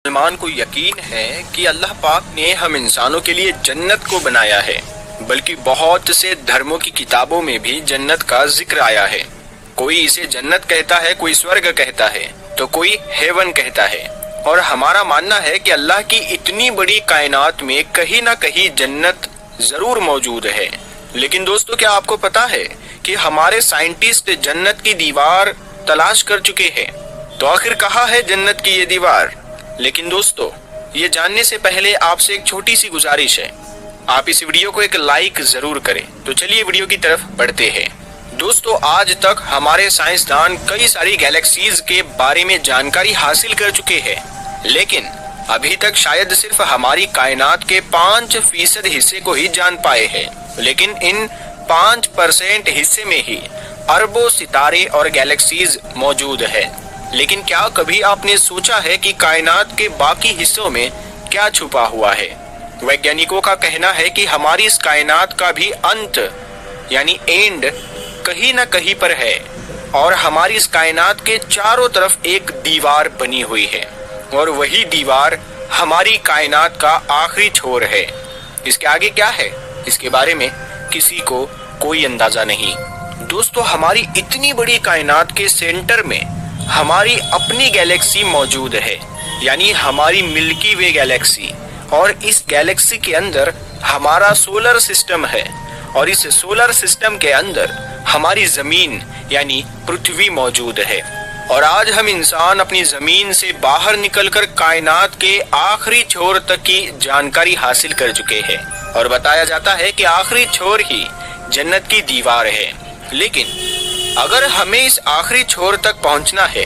مسلمان کو یقین ہے کہ اللہ پاک نے ہم انسانوں کے لیے جنت کو بنایا ہے، بلکہ بہت سے دھرموں کی کتابوں میں بھی جنت کا ذکر آیا ہے۔ کوئی اسے جنت کہتا ہے، کوئی سورگ کہتا ہے، تو کوئی ہیون کہتا ہے، اور ہمارا ماننا ہے کہ اللہ کی اتنی بڑی کائنات میں کہیں نہ کہیں جنت ضرور موجود ہے۔ لیکن دوستو، کیا آپ کو پتا ہے کہ ہمارے سائنٹسٹ جنت کی دیوار تلاش کر چکے ہیں؟ تو آخر کہاں ہے جنت کی یہ دیوار؟ لیکن دوستو، یہ جاننے سے پہلے آپ سے ایک چھوٹی سی گزارش ہے، آپ اس ویڈیو کو ایک لائک ضرور کریں۔ تو چلیے ویڈیو کی طرف بڑھتے ہیں۔ دوستو، آج تک ہمارے سائنسدان کئی ساری گیلیکسیز کے بارے میں جانکاری حاصل کر چکے ہیں، لیکن ابھی تک شاید صرف ہماری کائنات کے 5% حصے کو ہی جان پائے ہیں۔ لیکن ان 5% حصے میں ہی اربوں ستارے اور گیلیکسیز موجود ہیں۔ لیکن کیا کبھی آپ نے سوچا ہے کہ کائنات کے باقی حصوں میں کیا چھپا ہوا ہے؟ ویگیانکوں کا کہنا ہے کہ ہماری اس کائنات کا بھی انت یعنی اینڈ کہیں نہ کہیں پر ہے، اور ہماری اس کائنات کے چاروں طرف ایک دیوار بنی ہوئی ہے، اور وہی دیوار ہماری کائنات کا آخری چھور ہے۔ اس کے آگے کیا ہے، اس کے بارے میں کسی کو کوئی اندازہ نہیں۔ دوستو، ہماری اتنی بڑی کائنات کے سینٹر میں ہماری اپنی گیلیکسی موجود ہے، یعنی ہماری ملکی وے گیلیکسی، اور اس گیلیکسی کے اندر ہمارا سولر سسٹم ہے، اور اس سولر سسٹم کے اندر ہماری زمین یعنی پرتھوی موجود ہے۔ اور آج ہم انسان اپنی زمین سے باہر نکل کر کائنات کے آخری چھور تک کی جانکاری حاصل کر چکے ہیں، اور بتایا جاتا ہے کہ آخری چھور ہی جنت کی دیوار ہے۔ لیکن اگر ہمیں اس آخری چھور تک پہنچنا ہے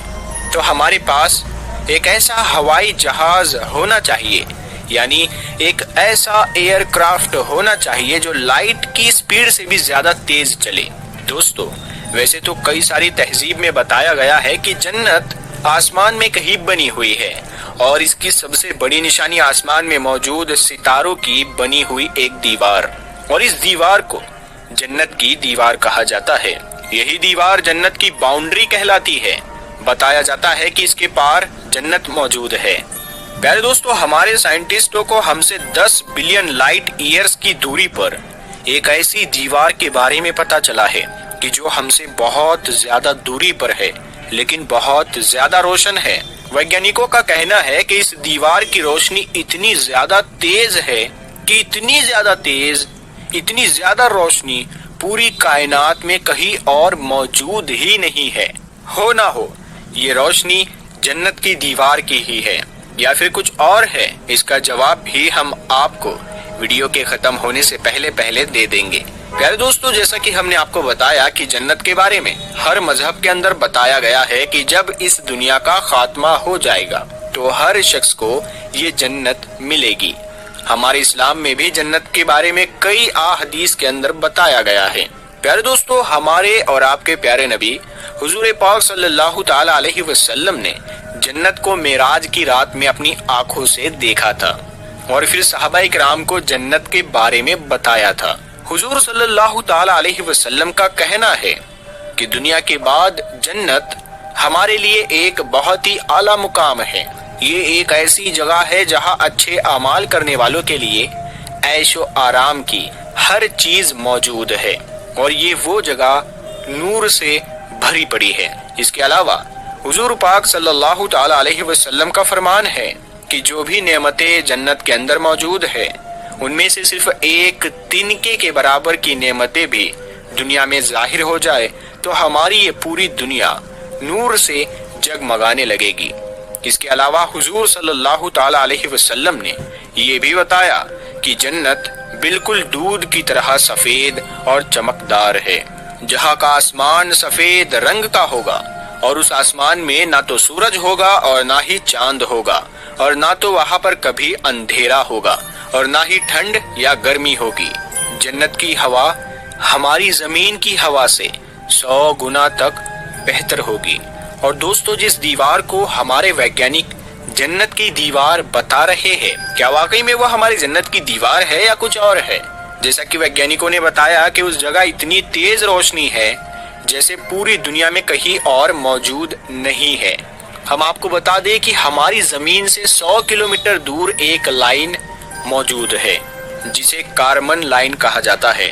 تو ہمارے پاس ایک ایسا ہوائی جہاز ہونا چاہیے، یعنی ایک ایسا ایئر کرافٹ ہونا چاہیے جو لائٹ کی سپیڈ سے بھی زیادہ تیز چلے۔ دوستو، ویسے تو کئی ساری تہذیب میں بتایا گیا ہے کہ جنت آسمان میں کہیں بنی ہوئی ہے، اور اس کی سب سے بڑی نشانی آسمان میں موجود ستاروں کی بنی ہوئی ایک دیوار، اور اس دیوار کو جنت کی دیوار کہا جاتا ہے۔ یہی دیوار جنت کی باؤنڈری کہلاتی ہے۔ بتایا جاتا ہے کہ اس کے پار جنت موجود ہے۔ پیارے دوستو، ہمارے سائنٹسٹوں کو ہم سے 10 بلین لائٹ ایئرز کی دوری پر ایک ایسی دیوار کے بارے میں پتا چلا ہے کہ جو ہم سے بہت زیادہ دوری پر ہے، لیکن بہت زیادہ روشن ہے۔ ویگیانکوں کا کہنا ہے کہ اس دیوار کی روشنی اتنی زیادہ تیز ہے کہ اتنی زیادہ روشنی پوری کائنات میں کہیں اور موجود ہی نہیں ہے۔ ہو نہ ہو یہ روشنی جنت کی دیوار کی ہی ہے، یا پھر کچھ اور ہے؟ اس کا جواب بھی ہم آپ کو ویڈیو کے ختم ہونے سے پہلے دے دیں گے۔ پیارے دوستو، جیسا کہ ہم نے آپ کو بتایا کہ جنت کے بارے میں ہر مذہب کے اندر بتایا گیا ہے کہ جب اس دنیا کا خاتمہ ہو جائے گا تو ہر شخص کو یہ جنت ملے گی۔ ہمارے اسلام میں بھی جنت کے بارے میں کئی احادیث کے اندر بتایا گیا ہے۔ پیارے دوستو، ہمارے اور آپ کے پیارے نبی حضور پاک صلی اللہ تعالی علیہ وسلم نے جنت کو معراج کی رات میں اپنی آنکھوں سے دیکھا تھا، اور پھر صحابہ کرام کو جنت کے بارے میں بتایا تھا۔ حضور صلی اللہ تعالی علیہ وسلم کا کہنا ہے کہ دنیا کے بعد جنت ہمارے لیے ایک بہت ہی اعلیٰ مقام ہے۔ یہ ایک ایسی جگہ ہے جہاں اچھے اعمال کرنے والوں کے لیے عیش و آرام کی ہر چیز موجود ہے، اور یہ وہ جگہ نور سے بھری پڑی ہے۔ اس کے علاوہ حضور پاک صلی اللہ تعالی علیہ وسلم کا فرمان ہے کہ جو بھی نعمتیں جنت کے اندر موجود ہے، ان میں سے صرف ایک تنکے کے برابر کی نعمتیں بھی دنیا میں ظاہر ہو جائے تو ہماری یہ پوری دنیا نور سے جگمگانے لگے گی۔ اس کے علاوہ حضور صلی اللہ تعالی علیہ وسلم نے یہ بھی بتایا کہ جنت بالکل دودھ کی طرح سفید اور چمکدار ہے، جہاں کا آسمان سفید رنگ کا ہوگا، اور اس آسمان میں نہ تو سورج ہوگا اور نہ ہی چاند ہوگا، اور نہ تو وہاں پر کبھی اندھیرا ہوگا، اور نہ ہی ٹھنڈ یا گرمی ہوگی۔ جنت کی ہوا ہماری زمین کی ہوا سے 100 گنا تک بہتر ہوگی۔ اور دوستو، جس دیوار کو ہمارے ویگیانک جنت کی دیوار بتا رہے ہیں، کیا واقعی میں وہ ہماری جنت کی دیوار ہے یا کچھ اور ہے؟ جیسا کہ ویگیانکوں نے بتایا کہ اس جگہ اتنی تیز روشنی ہے جیسے پوری دنیا میں کہیں اور موجود نہیں ہے۔ ہم آپ کو بتا دیں کہ ہماری زمین سے 100 کلومیٹر دور ایک لائن موجود ہے جسے کارمن لائن کہا جاتا ہے،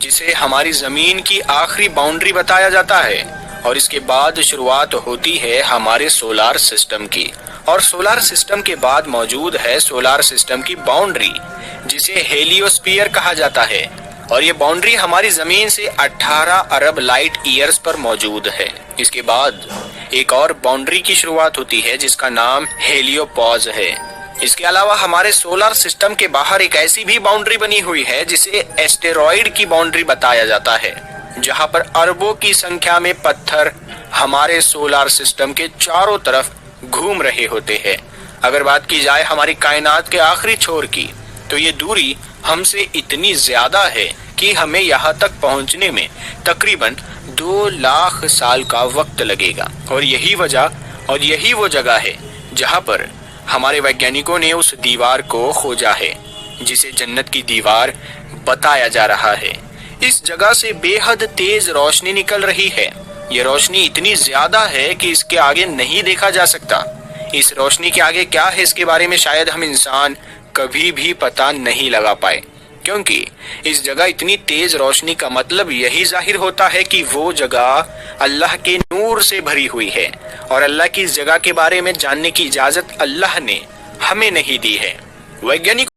جسے ہماری زمین کی آخری باؤنڈری بتایا جاتا ہے، اور اس کے بعد شروعات ہوتی ہے ہمارے سولار سسٹم کی، اور سولار سسٹم کے بعد موجود ہے سولار سسٹم کی باؤنڈری جسے ہیلیوسفیئر کہا جاتا ہے، اور یہ باؤنڈری ہماری زمین سے 18 ارب لائٹ ایئرز پر موجود ہے۔ اس کے بعد ایک اور باؤنڈری کی شروعات ہوتی ہے جس کا نام ہیلیوپوز ہے۔ اس کے علاوہ ہمارے سولار سسٹم کے باہر ایک ایسی بھی باؤنڈری بنی ہوئی ہے جسے ایسٹیرائڈ کی باؤنڈری بتایا جاتا ہے، جہاں پر اربوں کی سنکھیا میں پتھر ہمارے سولار سسٹم کے چاروں طرف گھوم رہے ہوتے ہیں۔ اگر بات کی جائے ہماری کائنات کے آخری چھور کی، تو یہ دوری ہم سے اتنی زیادہ ہے کہ ہمیں یہاں تک پہنچنے میں تقریباً 2 لاکھ سال کا وقت لگے گا، اور یہی وہ جگہ ہے جہاں پر ہمارے ویگیانکوں نے اس دیوار کو کھوجا ہے جسے جنت کی دیوار بتایا جا رہا ہے۔ اس جگہ سے بے حد تیز روشنی نکل رہی ہے۔ یہ روشنی اتنی زیادہ ہے کہ اس کے آگے نہیں دیکھا جا سکتا۔ اس روشنی کے آگے کیا ہے اس کے بارے میں شاید ہم انسان کبھی بھی پتہ نہیں لگا پائے، کیونکہ اس جگہ اتنی تیز روشنی کا مطلب یہی ظاہر ہوتا ہے کہ وہ جگہ اللہ کے نور سے بھری ہوئی ہے، اور اللہ کی اس جگہ کے بارے میں جاننے کی اجازت اللہ نے ہمیں نہیں دی ہے۔ ویگیانک